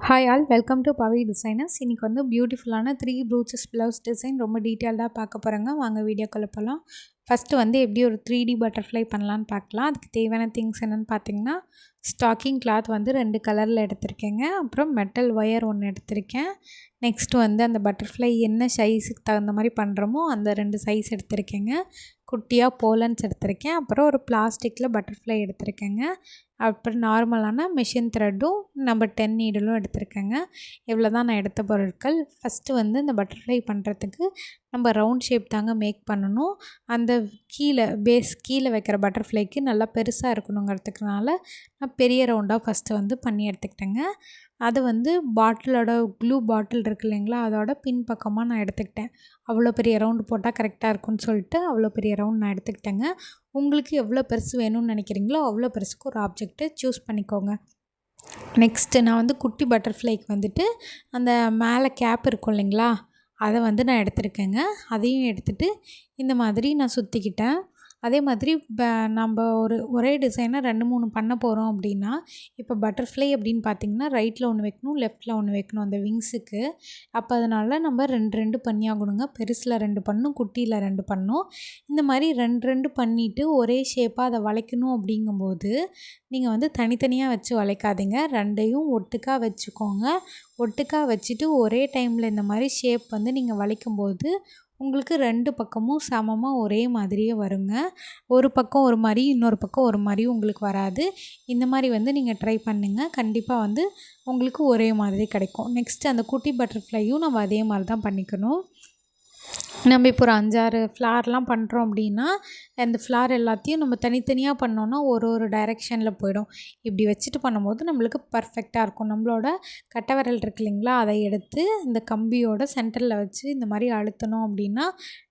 Hi all welcome to Pavi designers. இன்றைக்கி வந்து பியூட்டிஃபுல்லான 3 ப்ரூச்சஸ் ப்ளவுஸ் டிசைன் ரொம்ப டீட்டெயில்டாக பார்க்க போகிறோங்க. வாங்க வீடியோக்குள்ளே போகலாம். ஃபஸ்ட்டு வந்து எப்படி ஒரு 3D பட்டர்ஃப்ளை பண்ணலான்னு பார்க்கலாம். அதுக்கு தேவையான திங்ஸ் என்னென்னு பார்த்தீங்கன்னா, ஸ்டாக்கிங் கிளாத் வந்து 2 கலரில் எடுத்திருக்கேங்க. அப்புறம் மெட்டல் ஒயர் ஒன்று எடுத்திருக்கேன். நெக்ஸ்ட்டு வந்து அந்த பட்டர்ஃப்ளை என்ன சைஸுக்கு தகுந்த மாதிரி பண்ணுறோமோ அந்த 2 சைஸ் எடுத்திருக்கேங்க. குட்டியாக போலன்ஸ் எடுத்திருக்கேன். அப்புறம் ஒரு பிளாஸ்டிக்கில் பட்டர்ஃப்ளை எடுத்திருக்கேங்க. அப்புறம் நார்மலான மிஷின் த்ரெட்டும் நம்பர் 10 நீடலும் எடுத்திருக்கேங்க. இவ்வளோ தான் நான் எடுத்த பொருட்கள். ஃபஸ்ட்டு வந்து இந்த பட்டர்ஃப்ளை பண்ணுறதுக்கு நம்ம ரவுண்ட் ஷேப் தாங்க மேக் பண்ணணும். அந்த கீழே வைக்கிற பட்டர்ஃப்ளைக்கு நல்லா பெருசாக இருக்கணுங்கிறதுக்குனால நான் பெரிய ரவுண்டாக ஃபஸ்ட்டு வந்து பண்ணி எடுத்துக்கிட்டேங்க. அது வந்து பாட்டிலோட க்ளூ பாட்டில் இருக்குது இல்லைங்களா, அதோட பின்பக்கமாக நான் எடுத்துக்கிட்டேன். அவ்வளோ பெரிய ரவுண்டு போட்டால் கரெக்டாக இருக்கும்னு சொல்லிட்டு அவ்வளோ பெரிய ரவுண்ட் நான் எடுத்துக்கிட்டேங்க. உங்களுக்கு எவ்வளோ பெருசு வேணும்னு நினைக்கிறீங்களோ அவ்வளோ பெருசுக்கு ஒரு ஆப்ஜெக்ட்டு சூஸ் பண்ணிக்கோங்க. நெக்ஸ்ட்டு நான் வந்து குட்டி பட்டர்ஃப்ளைக்கு வந்துட்டு அந்த மேலே கேப் இருக்கும் இல்லைங்களா, அதை வந்து நான் எடுத்திருக்கேங்க. அதையும் எடுத்துகிட்டு இந்த மாதிரி நான் சுற்றிக்கிட்டேன். அதே மாதிரி நம்ம ஒரே டிசைனை 2-3 பண்ண போகிறோம் அப்படின்னா, இப்போ பட்டர்ஃப்ளை அப்படின்னு பார்த்திங்கன்னா ரைட்டில் ஒன்று வைக்கணும், லெஃப்ட்டில் ஒன்று வைக்கணும் அந்த விங்ஸுக்கு. அப்போ அதனால் நம்ம 2 பண்ணி ஆகணுங்க. பெருசில் 2 பண்ணணும், குட்டியில் 2 பண்ணணும். இந்த மாதிரி 2 பண்ணிவிட்டு ஒரே ஷேப்பாக அதை வளைக்கணும். அப்படிங்கும்போது நீங்கள் வந்து தனித்தனியாக வச்சு வளைக்காதீங்க, 2யும் ஒட்டுக்கா வச்சுக்கோங்க. ஒட்டுக்கா வச்சுட்டு ஒரே டைமில் இந்த மாதிரி ஷேப் வந்து நீங்கள் வளைக்கும்போது உங்களுக்கு 2 பக்கமும் சமமாக ஒரே மாதிரியே வருங்க. ஒரு பக்கம் ஒரு மாதிரி, இன்னொரு பக்கம் ஒரு மாதிரி உங்களுக்கு வராது. இந்த மாதிரி வந்து நீங்கள் ட்ரை பண்ணுங்கள். கண்டிப்பாக வந்து உங்களுக்கு ஒரே மாதிரி கிடைக்கும். நெக்ஸ்ட்டு அந்த குட்டி பட்டர்ஃப்ளையும் நம்ம அதே மாதிரி தான் பண்ணிக்கணும். நம்ம இப்போ ஒரு 5-6 ஃப்ளார்லாம் பண்ணுறோம் அப்படின்னா, அந்த ஃப்ளார் எல்லாத்தையும் நம்ம தனித்தனியாக பண்ணோன்னா ஒரு டைரெக்ஷனில் போயிடும். இப்படி வச்சுட்டு பண்ணும்போது நம்மளுக்கு பர்ஃபெக்டாக இருக்கும். நம்மளோட கட்டை விரல் இருக்கு இல்லைங்களா, அதை எடுத்து இந்த கம்பியோட சென்டரில் வச்சு இந்த மாதிரி அழுத்தணும் அப்படின்னா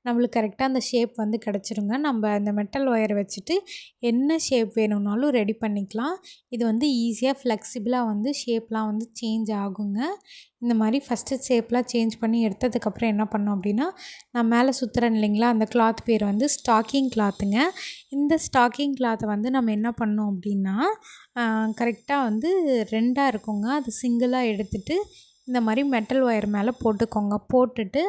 நம்மளுக்கு கரெக்டாக அந்த ஷேப் வந்து கிடச்சிருங்க. நம்ம அந்த மெட்டல் ஒயர் வச்சுட்டு என்ன ஷேப் வேணும்னாலும் ரெடி பண்ணிக்கலாம். இது வந்து ஈஸியாக ஃப்ளெக்சிபிளாக வந்து ஷேப்லாம் வந்து சேஞ்ச் ஆகுங்க. இந்த மாதிரி ஃபஸ்ட்டு ஷேப்லாம் சேஞ்ச் பண்ணி எடுத்ததுக்கப்புறம் என்ன பண்ணோம் அப்படின்னா, நான் மேலே சுற்றுறேன் இல்லைங்களா, அந்த கிளாத் பேர் வந்து ஸ்டாக்கிங் கிளாத்துங்க. இந்த ஸ்டாக்கிங் கிளாத்தை வந்து நம்ம என்ன பண்ணோம் அப்படின்னா, கரெக்டாக வந்து 2ஆக இருக்குங்க. அது சிங்கிளாக எடுத்துகிட்டு இந்த மாதிரி மெட்டல் ஒயர் மேலே போட்டுக்கோங்க. போட்டுட்டு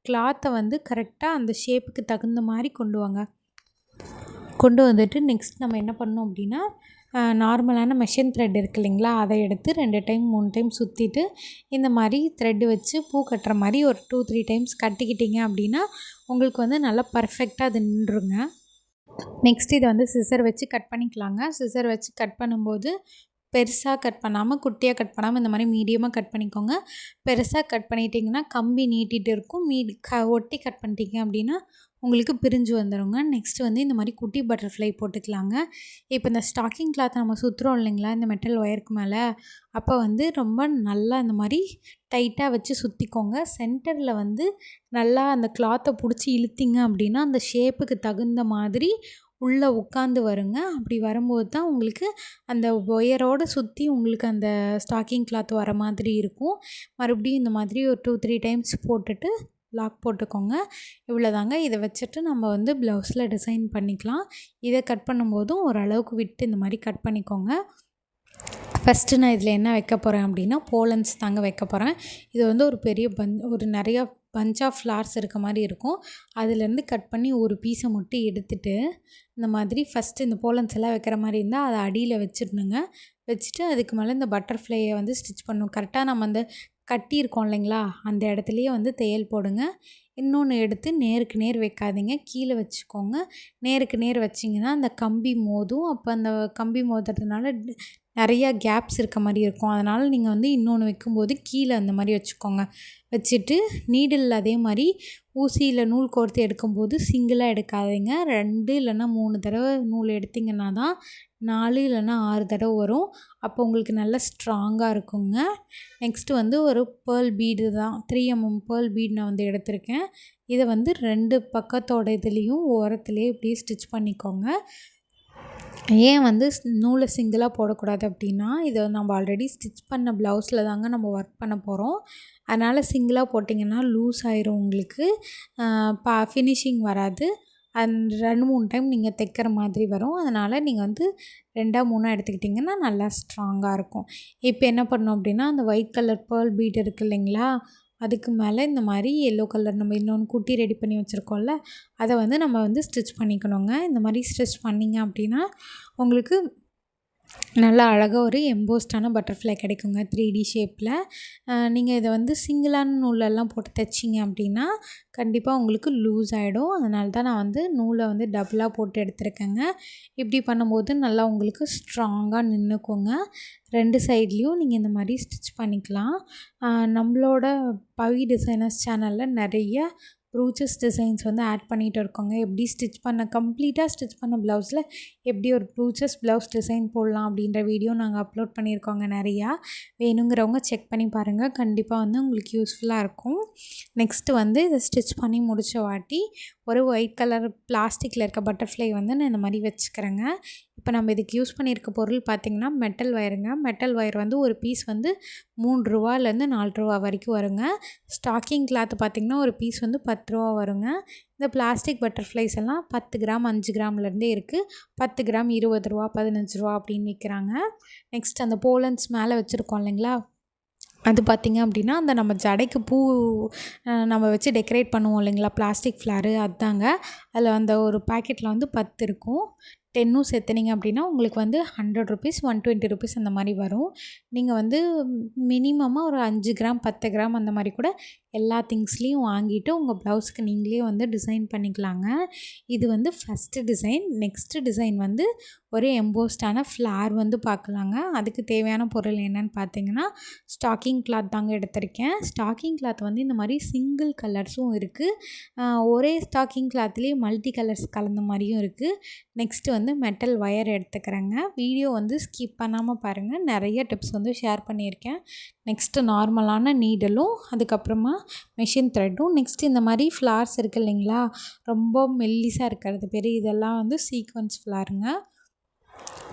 கிளாத்தை வந்து கரெக்டாக அந்த ஷேப்புக்கு தகுந்த மாதிரி கொண்டு வந்துட்டு நெக்ஸ்ட் நம்ம என்ன பண்ணோம் அப்படின்னா, நார்மலான மெஷின் த்ரெட் இருக்குது இல்லைங்களா, அதை எடுத்து 2 டைம் 3 டைம் சுற்றிட்டு இந்த மாதிரி த்ரெட்டு வச்சு பூ கட்டுற மாதிரி ஒரு 2-3 டைம்ஸ் கட்டிக்கிட்டிங்க அப்படின்னா உங்களுக்கு வந்து நல்லா பர்ஃபெக்டாக அது நின்றுங்க. நெக்ஸ்ட் இதை வந்து சிசர் வச்சு கட் பண்ணிக்கலாங்க. சிசர் வச்சு கட் பண்ணும்போது பெருசாக கட் பண்ணாமல், குட்டியாக கட் பண்ணாமல் இந்த மாதிரி மீடியமாக கட் பண்ணிக்கோங்க. பெருசாக கட் பண்ணிட்டிங்கன்னா கம்பி நீட்டிகிட்டு இருக்கும். ஒட்டி கட் பண்ணிட்டீங்க அப்படின்னா உங்களுக்கு பிரிஞ்சு வந்துடுங்க. நெக்ஸ்ட்டு வந்து இந்த மாதிரி குட்டி பட்டர்ஃப்ளை போட்டுக்கலாங்க. இப்போ இந்த ஸ்டாக்கிங் கிளாத்தை நம்ம சுற்றுறோம் இல்லைங்களா இந்த மெட்டல் ஒயருக்கு மேலே, அப்போ வந்து ரொம்ப நல்லா இந்த மாதிரி டைட்டாக வச்சு சுற்றிக்கோங்க. சென்டரில் வந்து நல்லா அந்த கிளாத்தை பிடிச்சி இழுத்திங்க அப்படின்னா அந்த ஷேப்புக்கு தகுந்த மாதிரி உள்ளே உட்காந்து வருங்க. அப்படி வரும்போது தான் உங்களுக்கு அந்த ஒயரோடு சுற்றி உங்களுக்கு அந்த ஸ்டாக்கிங் கிளாத் வர மாதிரி இருக்கும். மறுபடியும் இந்த மாதிரி ஒரு 2-3 டைம்ஸ் போட்டுட்டு லாக் போட்டுக்கோங்க. இவ்வளோதாங்க. இதை வச்சுட்டு நம்ம வந்து ப்ளவுஸில் டிசைன் பண்ணிக்கலாம். இதை கட் பண்ணும்போதும் ஓரளவுக்கு விட்டு இந்த மாதிரி கட் பண்ணிக்கோங்க. ஃபஸ்ட்டு நான் இதில் என்ன வைக்க போகிறேன் அப்படின்னா, போலன்ஸ் தாங்க வைக்க போகிறேன். இது வந்து ஒரு பெரிய நிறையா பஞ்ச் ஆஃப் ஃப்ளார்ஸ் இருக்க மாதிரி இருக்கும். அதுலேருந்து கட் பண்ணி ஒரு பீஸை மட்டும் எடுத்துகிட்டு இந்த மாதிரி ஃபஸ்ட்டு இந்த போலன்ஸ் எல்லாம் வைக்கிற மாதிரி இருந்தால் அதை அடியில் வச்சிடணுங்க. வச்சுட்டு அதுக்கு மேலே இந்த பட்டர்ஃப்ளையை வந்து ஸ்டிச் பண்ணணும். கரெக்டாக நம்ம அந்த கட்டியிருக்கோம் இல்லைங்களா, அந்த இடத்துலையே வந்து தையல் போடுங்க. இன்னொன்று எடுத்து நேருக்கு நேர் வைக்காதீங்க, கீழே வச்சுக்கோங்க. நேருக்கு நேர் வச்சிங்கன்னா அந்த கம்பி மோதும். அப்போ அந்த கம்பி மோதுறதுனால நிறையா கேப்ஸ் இருக்க மாதிரி இருக்கும். அதனால் நீங்கள் வந்து இன்னொன்று வைக்கும்போது கீழே அந்த மாதிரி வச்சுக்கோங்க. வச்சுட்டு நீடில் அதே மாதிரி ஊசியில் நூல் கோர்த்து எடுக்கும்போது சிங்கிளாக எடுக்காதீங்க. 2 இல்லைன்னா 3 தடவை நூல் எடுத்திங்கன்னா தான் 4 இல்லைன்னா 6 தடவை வரும். அப்போ உங்களுக்கு நல்லா ஸ்ட்ராங்காக இருக்குங்க. நெக்ஸ்ட்டு வந்து ஒரு பேர்ல் பீடு தான் 3mm பேர்ல் பீட் நான் வந்து எடுத்திருக்கேன். இதை வந்து 2 பக்கத்தோட இதுலேயும் ஓரத்துலேயே இப்படியே ஸ்டிச் பண்ணிக்கோங்க. ஏன் வந்து நூலை சிங்கிளாக போடக்கூடாது அப்படின்னா, இதை நம்ம ஆல்ரெடி ஸ்டிச் பண்ண ப்ளவுஸில் தாங்க நம்ம ஒர்க் பண்ண போகிறோம். அதனால் சிங்கிளாக போட்டிங்கன்னா லூஸ் ஆயிரும் உங்களுக்கு, ஃபினிஷிங் வராது. அந்த 2-3 டைம் நீங்கள் தைக்கிற மாதிரி வரும். அதனால் நீங்கள் வந்து 2ஆ 3ஆ எடுத்துக்கிட்டிங்கன்னா நல்லா ஸ்ட்ராங்காக இருக்கும். இப்போ என்ன பண்ணணும் அப்படின்னா, அந்த ஒயிட் கலர் பேர்ல் பீட் இருக்குது இல்லைங்களா, அதுக்கு மேலே இந்த மாதிரி எல்லோ கலர் நம்ம இன்னொன்று குட்டி ரெடி பண்ணி வச்சுருக்கோம்ல, அதை வந்து நம்ம வந்து ஸ்டிச் பண்ணிக்கணுங்க. இந்த மாதிரி ஸ்டிச் பண்ணிங்க அப்படின்னா உங்களுக்கு நல்லா அழகாக ஒரு எம்போஸ்டான பட்டர்ஃப்ளை கிடைக்குங்க 3D ஷேப்பில். நீங்கள் இதை வந்து சிங்கிளான நூலெல்லாம் போட்டு தைச்சிங்க அப்படின்னா கண்டிப்பாக உங்களுக்கு லூஸ் ஆகிடும். அதனால தான் நான் வந்து நூலை வந்து டபுளாக போட்டு எடுத்துருக்கேங்க. இப்படி பண்ணும்போது நல்லா உங்களுக்கு ஸ்ட்ராங்காக நின்றுக்குங்க. 2 சைட்லேயும் நீங்கள் இந்த மாதிரி ஸ்டிச் பண்ணிக்கலாம். நம்மளோட பவி டிசைனர்ஸ் சேனலில் நிறைய ப்ரூச்சஸ் டிசைன்ஸ் வந்து ஆட் பண்ணிகிட்டு இருக்கோங்க. எப்படி ஸ்டிச் பண்ண கம்ப்ளீட்டாக ஸ்டிச் பண்ண ப்ளவுஸில் எப்படி ஒரு ப்ரூச்சஸ் ப்ளவுஸ் டிசைன் போடலாம் அப்படின்ற வீடியோ நாங்கள் அப்லோட் பண்ணியிருக்கோங்க நிறையா. வேணுங்கிறவங்க செக் பண்ணி பாருங்கள். கண்டிப்பாக வந்து உங்களுக்கு யூஸ்ஃபுல்லாக இருக்கும். நெக்ஸ்ட்டு வந்து இதை ஸ்டிச் பண்ணி முடித்த வாட்டி ஒரு ஒயிட் கலர் பிளாஸ்டிக்கில் இருக்க பட்டர்ஃப்ளை வந்து நான் இந்த மாதிரி வச்சுக்கிறேங்க. இப்போ நம்ம இதுக்கு யூஸ் பண்ணியிருக்க பொருள் பார்த்திங்கன்னா மெட்டல் ஒயருங்க. மெட்டல் ஒயர் வந்து ஒரு பீஸ் வந்து ₹3லேருந்து ₹4 வரைக்கும் வருங்க. ஸ்டாக்கிங் கிளாத் பார்த்திங்கன்னா ஒரு பீஸ் வந்து ₹10 வருங்க. இந்த பிளாஸ்டிக் பட்டர்ஃப்ளைஸ் எல்லாம் 10 கிராம் 5 கிராம்லேருந்தே இருக்குது. 10 கிராம் ₹20 ₹15 அப்படின்னு விற்கிறாங்க. நெக்ஸ்ட் அந்த போலன்ஸ் மேலே வச்சுருக்கோம் இல்லைங்களா, அது பார்த்திங்க அப்படின்னா அந்த நம்ம ஜடைக்கு பூ நம்ம வச்சு டெக்கரேட் பண்ணுவோம் இல்லைங்களா, பிளாஸ்டிக் ஃப்ளாரு அதுதாங்க. அதில் அந்த ஒரு பாக்கெட்டில் வந்து 10 இருக்கும். 10ம் சேர்த்துனீங்க அப்படின்னா உங்களுக்கு வந்து ₹100 ₹120 அந்த மாதிரி வரும். நீங்கள் வந்து மினிமமாக ஒரு 5 கிராம் 10 கிராம் அந்த மாதிரி கூட எல்லா திங்ஸ்லேயும் வாங்கிட்டு உங்கள் ப்ளவுஸ்க்கு நீங்களே வந்து டிசைன் பண்ணிக்கலாங்க. இது வந்து ஃபஸ்ட்டு டிசைன். நெக்ஸ்ட்டு டிசைன் வந்து ஒரு எம்போஸ்டான ஃப்ளார் வந்து பார்க்கலாங்க. அதுக்கு தேவையான பொருள் என்னென்னு பார்த்தீங்கன்னா ஸ்டாக்கிங் கிளாத் தாங்க எடுத்திருக்கேன். ஸ்டாக்கிங் கிளாத் வந்து இந்த மாதிரி சிங்கிள் கலர்ஸும் இருக்குது, ஒரே ஸ்டாக்கிங் கிளாத்லேயே மல்டி கலர்ஸ் கலந்த மாதிரியும் இருக்குது. நெக்ஸ்ட்டு வந்து மெட்டல் ஒயர் எடுத்துக்கிறேங்க. வீடியோ வந்து ஸ்கிப் பண்ணாமல் பாருங்கள், நிறைய டிப்ஸ் வந்து ஷேர் பண்ணியிருக்கேன். நெக்ஸ்ட்டு நார்மலான நீடலும், அதுக்கப்புறமா மெஷின் த்ரெட்டும், நெக்ஸ்ட்டு இந்த மாதிரி ஃப்ளார்ஸ் இருக்குது இல்லைங்களா, ரொம்ப மெல்லிஸாக இருக்கிறது பேர், இதெல்லாம் வந்து சீக்வன்ஸ் ஃப்ளாருங்க.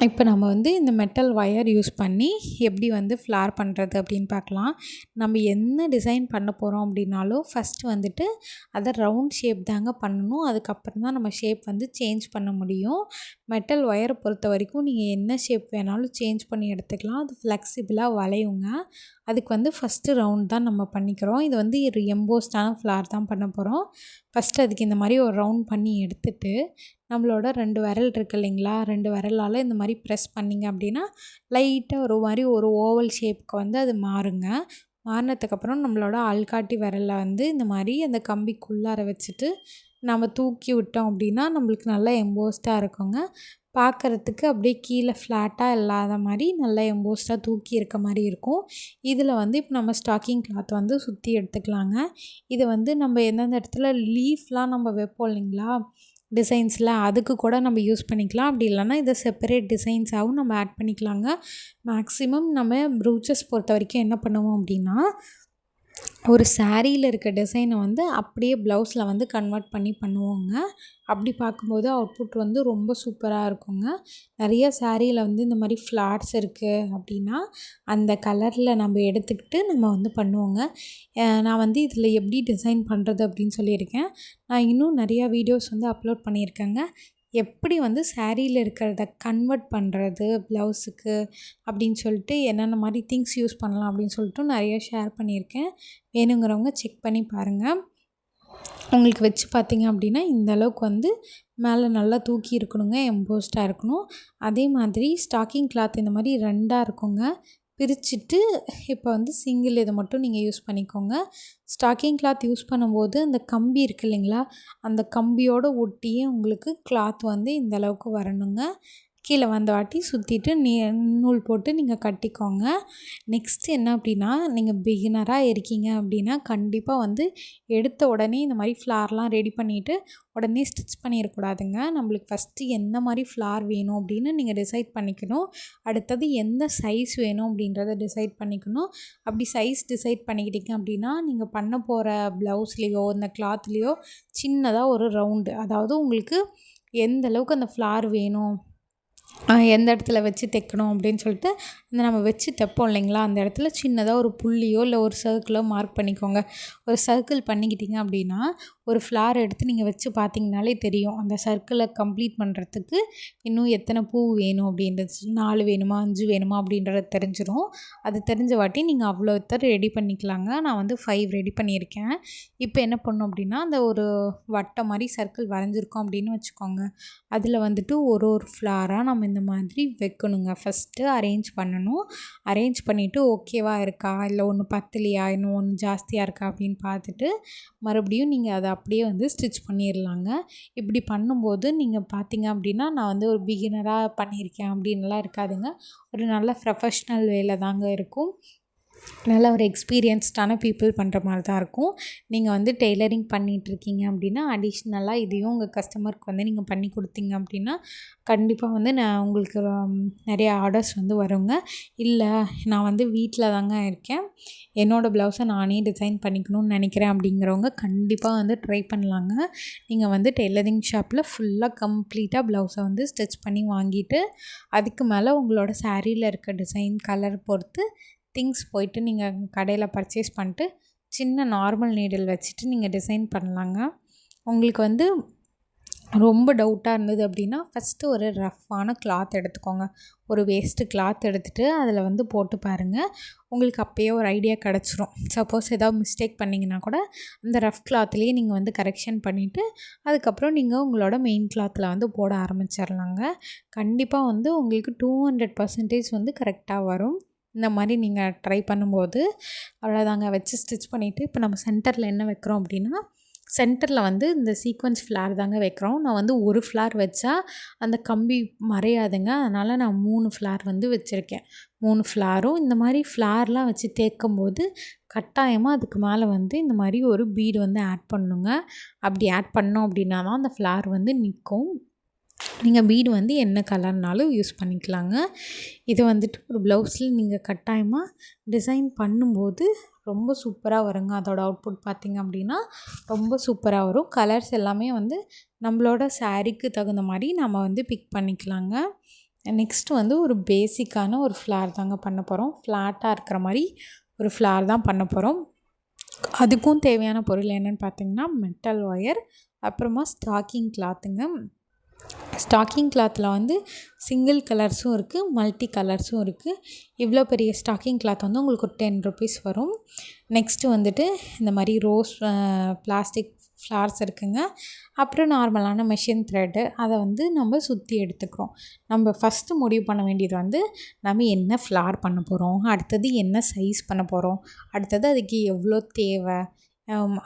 இப்போ நம்ம வந்து இந்த மெட்டல் ஒயர் யூஸ் பண்ணி எப்படி வந்து ஃப்ளார் பண்ணுறது அப்படின்னு பார்க்கலாம். நம்ம என்ன டிசைன் பண்ண போகிறோம் அப்படின்னாலும் ஃபஸ்ட்டு வந்துட்டு அதை ரவுண்ட் ஷேப் தாங்க பண்ணணும். அதுக்கப்புறம் தான் நம்ம ஷேப் வந்து சேஞ்ச் பண்ண முடியும். மெட்டல் ஒயரை பொறுத்த வரைக்கும் நீங்கள் என்ன ஷேப் வேணாலும் சேஞ்ச் பண்ணி எடுத்துக்கலாம். அது ஃப்ளெக்சிபிளாக வளையுங்க. அதுக்கு வந்து ஃபஸ்ட்டு ரவுண்ட் தான் நம்ம பண்ணிக்கிறோம். இது வந்து ஒரு எம்போஸ்டான ஃப்ளார் தான் பண்ண போகிறோம். ஃபஸ்ட்டு அதுக்கு இந்த மாதிரி ஒரு ரவுண்ட் பண்ணி எடுத்துகிட்டு நம்மளோட 2 விரல் இருக்குது இல்லைங்களா, 2 விரலால் இந்த மாதிரி ப்ரெஸ் பண்ணிங்க அப்படின்னா லைட்டாக ஒரு மாதிரி ஒரு ஓவல் ஷேப்புக்கு வந்து அது மாறுங்க. மாறினதுக்கப்புறம் நம்மளோட ஆள்காட்டி விரலில் வந்து இந்த மாதிரி அந்த கம்பிக்குள்ளார வச்சுட்டு நம்ம தூக்கி விட்டோம் அப்படின்னா நம்மளுக்கு நல்லா எம்போஸ்டாக இருக்குங்க. பார்க்குறதுக்கு அப்படியே கீழே ஃப்ளாட்டாக இல்லாத மாதிரி நல்லா எம்போஸ்டாக தூக்கி இருக்க மாதிரி இருக்கும். இதில் வந்து இப்போ நம்ம ஸ்டாக்கிங் கிளாத் வந்து சுற்றி எடுத்துக்கலாங்க. இதை வந்து நம்ம எந்தெந்த இடத்துல லீஃப்லாம் நம்ம வைப்போம் இல்லைங்களா டிசைன்ஸில், அதுக்கு கூட நம்ம யூஸ் பண்ணிக்கலாம். அப்படி இல்லைனா இதை செப்பரேட் டிசைன்ஸாகவும் நம்ம ஆட் பண்ணிக்கலாங்க. மேக்ஸிமம் நம்ம ப்ரூச்சஸ் பொறுத்த வரைக்கும் என்ன பண்ணுவோம் அப்படின்னா ஒரு சாரியில் இருக்க டிசைனை வந்து அப்படியே ப்ளவுஸில் வந்து கன்வெர்ட் பண்ணி பண்ணுவோங்க. அப்படி பார்க்கும்போது அவுட்புட் வந்து ரொம்ப சூப்பராக இருக்குங்க. நிறைய சாரியில் வந்து இந்த மாதிரி ஃப்ளார்ஸ் இருக்குது அப்படின்னா அந்த கலரில் நம்ம எடுத்துக்கிட்டு நம்ம வந்து பண்ணுவோங்க. நான் வந்து இதில் எப்படி டிசைன் பண்ணுறது அப்படின்னு சொல்லியிருக்கேன். நான் இன்னும் நிறையா வீடியோஸ் வந்து அப்லோட் பண்ணியிருக்கேங்க. எப்படி வந்து சாரியில் இருக்கிறத கன்வெர்ட் பண்ணுறது ப்ளவுஸுக்கு அப்படின்னு சொல்லிட்டு என்னென்ன மாதிரி திங்ஸ் யூஸ் பண்ணலாம் அப்படின்னு சொல்லிட்டு நிறைய ஷேர் பண்ணியிருக்கேன். வேணுங்கிறவங்க செக் பண்ணி பாருங்கள். உங்களுக்கு வச்சு பார்த்தீங்க அப்படின்னா இந்த அளவுக்கு வந்து மேலே நல்லா தூக்கி இருக்கணுங்க, எம்போஸ்டாக இருக்கணும். அதே மாதிரி ஸ்டாக்கிங் கிளாத் இந்த மாதிரி 2ஆக இருக்குங்க. பிரிச்சுட்டு இப்போ வந்து சிங்கிள் இதை மட்டும் நீங்கள் யூஸ் பண்ணிக்கோங்க. ஸ்டாக்கிங் கிளாத் யூஸ் பண்ணும்போது அந்த கம்பி இருக்குது இல்லைங்களா, அந்த கம்பியோடு ஒட்டியே உங்களுக்கு கிளாத் வந்து இந்த அளவுக்கு வரணுங்க. கீழே வந்த வாட்டி சுற்றிட்டு நூல் போட்டு நீங்கள் கட்டிக்கோங்க. நெக்ஸ்ட் என்ன அப்படின்னா நீங்கள் பிகினராக இருக்கீங்க அப்படின்னா கண்டிப்பாக வந்து எடுத்த உடனே இந்த மாதிரி ஃப்ளார்லாம் ரெடி பண்ணிவிட்டு உடனே ஸ்டிச் பண்ணிடக்கூடாதுங்க. நம்மளுக்கு ஃபஸ்ட்டு எந்த மாதிரி ஃப்ளார் வேணும் அப்படின்னு நீங்கள் டிசைட் பண்ணிக்கணும். அடுத்தது எந்த சைஸ் வேணும் அப்படின்றத டிசைட் பண்ணிக்கணும். அப்படி சைஸ் டிசைட் பண்ணிக்கிட்டீங்க அப்படின்னா நீங்கள் பண்ண போகிற ப்ளவுஸ்லேயோ இந்த கிளாத்லேயோ சின்னதாக ஒரு ரவுண்டு, அதாவது உங்களுக்கு எந்த அளவுக்கு அந்த ஃப்ளார் வேணும் எந்த இடத்துல வச்சு தைக்கணும் அப்படின்னு சொல்லிட்டு அந்த நம்ம வச்சு தைப்போம் இல்லைங்களா, அந்த இடத்துல சின்னதாக ஒரு புள்ளியோ இல்லை ஒரு சர்க்கிளோ மார்க் பண்ணிக்கோங்க. ஒரு சர்க்கிள் பண்ணிக்கிட்டிங்க அப்படின்னா ஒரு ஃப்ளார் எடுத்து நீங்கள் வச்சு பார்த்தீங்கனாலே தெரியும் அந்த சர்க்கிளை கம்ப்ளீட் பண்ணுறதுக்கு இன்னும் எத்தனை பூ வேணும் அப்படின்றது, 4 வேணுமா 5 வேணுமா அப்படின்றது தெரிஞ்சிடும். அது தெரிஞ்ச வாட்டி நீங்கள் அவ்வளோத்தர் ரெடி பண்ணிக்கலாங்க. நான் வந்து 5 ரெடி பண்ணியிருக்கேன். இப்போ என்ன பண்ணணும் அப்படின்னா அந்த ஒரு வட்டம் மாதிரி சர்க்கிள் வரைஞ்சிருக்கோம் அப்படின்னு வச்சுக்கோங்க. அதில் வந்துட்டு ஒரு ஒரு ஃப்ளாராக நம்ம இந்த மாதிரி வைக்கணுங்க. ஃபஸ்ட்டு அரேஞ்ச் பண்ணணும். அரேஞ்ச் பண்ணிவிட்டு ஓகேவா இருக்கா, இல்லை ஒன்று பத்தலையா, இன்னும் ஒன்று ஜாஸ்தியாக இருக்கா அப்படின்னு பார்த்துட்டு மறுபடியும் நீங்கள் அதை அப்படியே வந்து ஸ்டிச் பண்ணிடலாங்க. இப்படி பண்ணும்போது நீங்கள் பார்த்தீங்க அப்படின்னா நான் வந்து ஒரு பிகினராக பண்ணியிருக்கேன் அப்படின்லாம் இருக்காதுங்க. ஒரு நல்ல ப்ரொஃபஷ்னல் வேலை தாங்க இருக்கும். நல்ல ஒரு எக்ஸ்பீரியன்ஸ்டான பீப்புள் பண்ணுற மாதிரி தான் இருக்கும். நீங்கள் வந்து டெய்லரிங் பண்ணிகிட்ருக்கீங்க அப்படின்னா அடிஷ்னலாக இதையும் உங்கள் கஸ்டமருக்கு வந்து நீங்கள் பண்ணி கொடுத்தீங்க அப்படின்னா கண்டிப்பாக வந்து நான் உங்களுக்கு நிறைய ஆர்டர்ஸ் வந்து வருங்க. இல்லை நான் வந்து வீட்டில் தாங்க இருக்கேன், என்னோடய ப்ளவுஸை நானே டிசைன் பண்ணிக்கணும்னு நினைக்கிறேன் அப்படிங்கிறவங்க கண்டிப்பாக வந்து ட்ரை பண்ணலாங்க. நீங்கள் வந்து டெய்லரிங் ஷாப்பில் ஃபுல்லாக கம்ப்ளீட்டாக ப்ளவுஸை வந்து ஸ்டிச் பண்ணி வாங்கிட்டு அதுக்கு மேலே உங்களோட சாரியில் இருக்க டிசைன் கலர் பொறுத்து திங்ஸ் போய்ட்டு நீங்கள் கடையில் பர்ச்சேஸ் பண்ணிட்டு சின்ன நார்மல் நீடில் வச்சுட்டு நீங்கள் டிசைன் பண்ணலாங்க. உங்களுக்கு வந்து ரொம்ப டவுட்டாக இருந்தது அப்படின்னா ஃபஸ்ட்டு ஒரு ரஃப்பான கிளாத் எடுத்துக்கோங்க. ஒரு வேஸ்ட்டு கிளாத் எடுத்துகிட்டு அதில் வந்து போட்டு பாருங்கள். உங்களுக்கு அப்போயே ஒரு ஐடியா கிடச்சிரும். சப்போஸ் ஏதாவது மிஸ்டேக் பண்ணிங்கன்னா கூட அந்த ரஃப் கிளாத்லேயே நீங்கள் வந்து கரெக்ஷன் பண்ணிவிட்டு அதுக்கப்புறம் நீங்கள் உங்களோட மெயின் கிளாத்தில் வந்து போட ஆரம்பிச்சிடலாங்க. கண்டிப்பாக வந்து உங்களுக்கு 200% வந்து கரெக்டாக வரும். இந்த மாதிரி நீங்கள் ட்ரை பண்ணும்போது அவ்வளோதாங்க. வச்சு ஸ்டிச் பண்ணிவிட்டு இப்போ நம்ம சென்டரில் என்ன வைக்கிறோம் அப்படின்னா சென்டரில் வந்து இந்த சீக்வென்ஸ் ஃப்ளார் தாங்க வைக்கிறோம். நான் வந்து ஒரு ஃப்ளார் வச்சா அந்த கம்பி மறையாதுங்க, அதனால் நான் 3 ஃப்ளார் வந்து வச்சுருக்கேன். 3 ஃப்ளாரும் இந்த மாதிரி ஃப்ளார்லாம் வச்சு தேய்க்கும்போது கட்டாயமாக அதுக்கு மேலே வந்து இந்த மாதிரி ஒரு பீடு வந்து ஆட் பண்ணணுங்க. அப்படி ஆட் பண்ணோம் அப்படின்னா தான் அந்த ஃப்ளார் வந்து நிற்கும். நீங்கள் பீடு வந்து என்ன கலர்னாலும் யூஸ் பண்ணிக்கலாங்க. இது வந்துட்டு ஒரு ப்ளவுஸில் நீங்கள் கட்டாயமாக டிசைன் பண்ணும்போது ரொம்ப சூப்பராக வருங்க. அதோட அவுட்புட் பார்த்திங்க அப்படின்னா ரொம்ப சூப்பராக வரும். கலர்ஸ் எல்லாமே வந்து நம்மளோட சாரீக்கு தகுந்த மாதிரி நம்ம வந்து பிக் பண்ணிக்கலாங்க. நெக்ஸ்ட்டு வந்து ஒரு பேசிக்கான ஒரு ஃப்ளார் தாங்க பண்ண போகிறோம். ஃப்ளாட்டாக இருக்கிற மாதிரி ஒரு ஃப்ளார் தான் பண்ண போகிறோம். அதுக்கும் தேவையான பொருள் என்னென்னு பார்த்திங்கன்னா மெட்டல் ஒயர், அப்புறமா ஸ்டாக்கிங் கிளாத்துங்க. ஸ்டாக்கிங் கிளாத்தில் வந்து சிங்கிள் கலர்ஸும் இருக்குது, மல்டி கலர்ஸும் இருக்குது. இவ்வளோ பெரிய ஸ்டாக்கிங் கிளாத் வந்து உங்களுக்கு ஒரு 10 ருபீஸ் வரும். நெக்ஸ்ட்டு வந்துட்டு இந்த மாதிரி ரோஸ் பிளாஸ்டிக் ஃப்ளார்ஸ் இருக்குங்க. அப்புறம் நார்மலான மெஷின் த்ரெட்டு அதை வந்து நம்ம சுற்றி எடுத்துக்கிறோம். நம்ம ஃபஸ்ட்டு முடிவு பண்ண வேண்டியது வந்து நம்ம என்ன ஃப்ளார் பண்ண போகிறோம், அடுத்தது என்ன சைஸ் பண்ண போகிறோம், அடுத்தது அதுக்கு எவ்வளோ தேவை,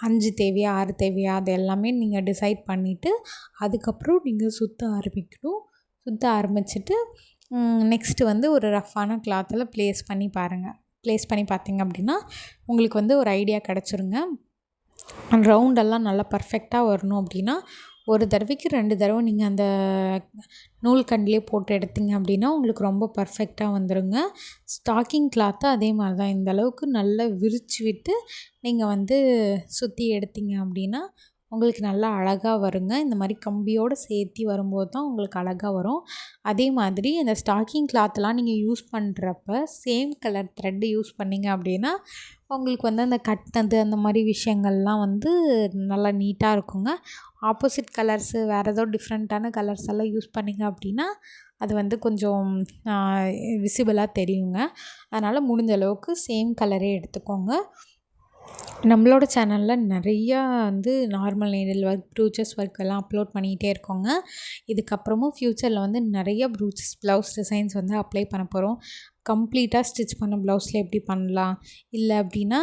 5 தேவையா 6 தேவையா அது எல்லாமே நீங்கள் டிசைட் பண்ணிவிட்டு அதுக்கப்புறம் நீங்கள் சுற்ற ஆரம்பிக்கணும். சுற்ற ஆரம்பிச்சுட்டு நெக்ஸ்ட்டு வந்து ஒரு ரஃப்பான கிளாத்தில் ப்ளேஸ் பண்ணி பாருங்கள். ப்ளேஸ் பண்ணி பார்த்தீங்க அப்படின்னா உங்களுக்கு வந்து ஒரு ஐடியா கிடச்சிருங்க. ரவுண்டெல்லாம் நல்லா பர்ஃபெக்டாக வரணும் அப்படின்னா ஒரு தடவைக்கு 2 தடவை நீங்கள் அந்த நூல் கண்டிலே போட்டு எடுத்தீங்க அப்படின்னா உங்களுக்கு ரொம்ப பர்ஃபெக்டாக வந்துடுங்க. ஸ்டாக்கிங் கிளாத்தை அதே மாதிரி தான் இந்த அளவுக்கு நல்லா விரித்து விட்டு நீங்கள் வந்து சுற்றி எடுத்தீங்க அப்படின்னா உங்களுக்கு நல்லா அழகாக வருங்க. இந்த மாதிரி கம்பியோடு சேர்த்தி வரும்போது தான் உங்களுக்கு அழகாக வரும். அதே மாதிரி இந்த ஸ்டாக்கிங் கிளாத்லாம் நீங்கள் யூஸ் பண்ணுறப்ப சேம் கலர் த்ரெட்டு யூஸ் பண்ணிங்க அப்படின்னா உங்களுக்கு வந்து அந்த கட்டினது அந்த மாதிரி விஷயங்கள்லாம் வந்து நல்லா நீட்டாக இருக்குங்க. ஆப்போசிட் கலர்ஸு வேறு ஏதோ டிஃப்ரெண்ட்டான கலர்ஸ் எல்லாம் யூஸ் பண்ணிங்க அப்படின்னா அது வந்து கொஞ்சம் விசிபிளாக தெரியுங்க. அதனால் முடிஞ்ச அளவுக்கு சேம் கலரே எடுத்துக்கோங்க. நம்மளோட சேனலில் நிறையா வந்து நார்மல் நீடில் ஒர்க், ப்ரூச்சஸ் ஒர்க் எல்லாம் அப்லோட் பண்ணிகிட்டே இருக்கோங்க. இதுக்கப்புறமும் ஃப்யூச்சரில் வந்து நிறைய ப்ரூச்சஸ் ப்ளவுஸ் டிசைன்ஸ் வந்து அப்ளை பண்ண போகிறோம். கம்ப்ளீட்டாக ஸ்டிச் பண்ண ப்ளவுஸில் எப்படி பண்ணலாம், இல்லை அப்படின்னா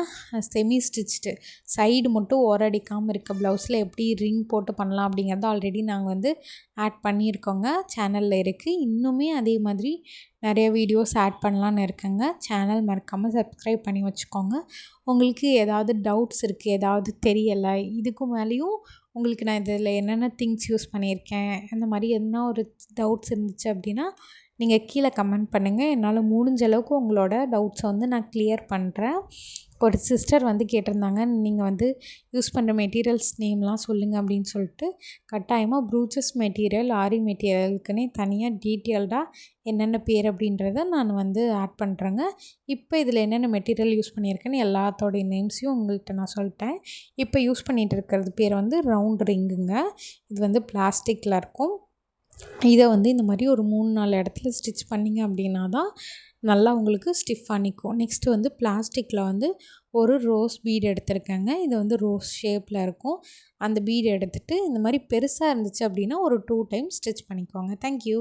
செமி ஸ்டிச்டு சைடு மட்டும் ஓரடிக்காமல் இருக்க ப்ளவுஸில் எப்படி ரிங் போட்டு பண்ணலாம் அப்படிங்கிறத ஆல்ரெடி நாங்கள் வந்து ஆட் பண்ணியிருக்கோங்க. சேனலில் இருக்குது. இன்னுமே அதே மாதிரி நிறைய வீடியோஸ் ஆட் பண்ணலான்னு இருக்கேங்க. சேனல் மறக்காமல் சப்ஸ்கிரைப் பண்ணி வச்சுக்கோங்க. உங்களுக்கு ஏதாவது டவுட்ஸ் இருக்குது, ஏதாவது தெரியலை, இதுக்கு மேலேயும் உங்களுக்கு நான் இதில் என்னென்ன திங்ஸ் யூஸ் பண்ணியிருக்கேன் அந்த மாதிரி என்ன ஒரு டவுட்ஸ் இருந்துச்சு அப்படின்னா நீங்கள் கீழே கமெண்ட் பண்ணுங்கள். என்னால் முடிஞ்ச அளவுக்கு உங்களோட டவுட்ஸை வந்து நான் கிளியர் பண்ணுறேன். ஒரு சிஸ்டர் வந்து கேட்டிருந்தாங்க, நீங்கள் வந்து யூஸ் பண்ணுற மெட்டீரியல்ஸ் நேம்லாம் சொல்லுங்கள் அப்படின்னு சொல்லிட்டு. கட்டாயமாக ப்ரூச்சஸ் மெட்டீரியல், ஆரி மெட்டீரியலுக்குன்னே தனியாக டீட்டெயில்டாக என்னென்ன பேர் அப்படின்றத நான் வந்து ஆட் பண்ணுறேங்க. இப்போ இதில் என்னென்ன மெட்டீரியல் யூஸ் பண்ணியிருக்கேன்னு எல்லாத்தோடைய நேம்ஸையும் உங்கள்கிட்ட நான் சொல்லிட்டேன். இப்போ யூஸ் பண்ணிகிட்டு இருக்கிறது பேர் வந்து ரவுண்ட் ரிங்குங்க. இது வந்து பிளாஸ்டிக்கில் இருக்கும். இதை வந்து இந்த மாதிரி ஒரு 3-4 இடத்துல ஸ்டிச் பண்ணிங்க அப்படின்னா தான் நல்லா உங்களுக்கு ஸ்டிஃபாக நிற்கும். நெக்ஸ்ட்டு வந்து பிளாஸ்டிக்கில் வந்து ஒரு ரோஸ் பீட் எடுத்திருக்கேங்க. இது வந்து ரோஸ் ஷேப்பில் இருக்கும். அந்த பீட் எடுத்துகிட்டு இந்த மாதிரி பெருசாக இருந்துச்சு அப்படின்னா ஒரு 2 டைம் ஸ்டிச் பண்ணிக்கோங்க. தேங்க்யூ.